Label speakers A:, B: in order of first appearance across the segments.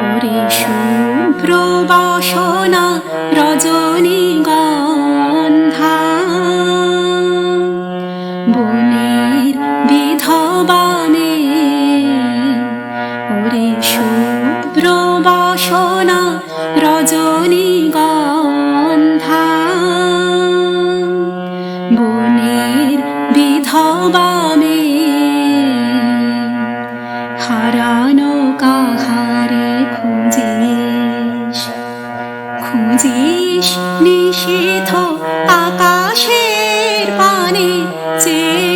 A: ওরে শুভ্র বাসনা রজনীগন্ধা, বনের বিধবা মেয়ে। ওরে শুভ্র বাসনা রজনীগন্ধা, বনের বিধবা মেয়ে। হারানো কাহারে খুঁজিস, খুঁজিস নিশীথ আকাশের পানে চেয়ে,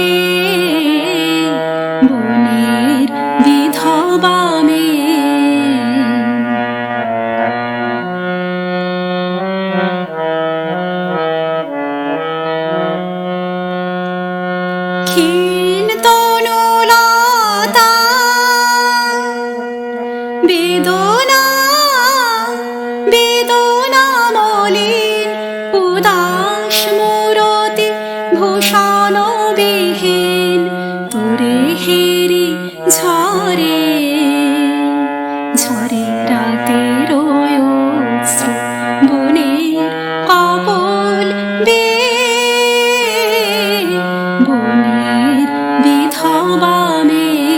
A: বনের বিধবা মেয়ে। ক্ষীণ তনুলতা বেদনা, বেদনা মলিন উদাস মূরতি ভূষণ বিহীন, তোরে হেরি ঝরে ঝরে রাতের অশ্রু বনের কপোল বেয়ে, বনের বিধবা মেয়ে।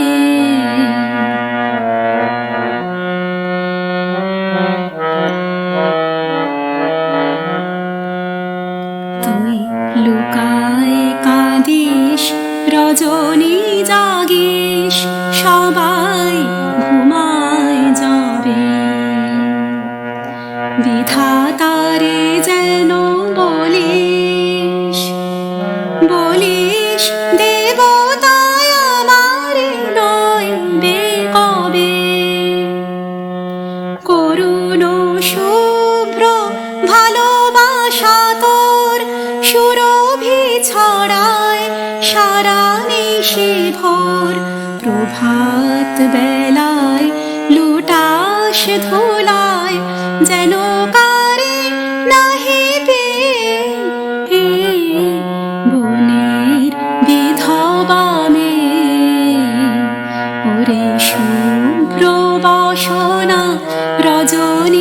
A: তুই লুকায় কাঁদিস, রজনী জাগিস, সবাই ঘুমায় যাবে। বিধাতারে যেন বলিস, বলিস দেবতায় আমার নইবে কবে। করুণ শুভ্র ভালোবাসা তোর সুরভি ছড়ায় সারা নিশি ভোর। প্রভাত বেলায় লুটাস ধুলায় যেন কারে নাহি পেয়ে, বনের বিধবা মেয়ে। ওরে শুভ্র বাসনা রজনী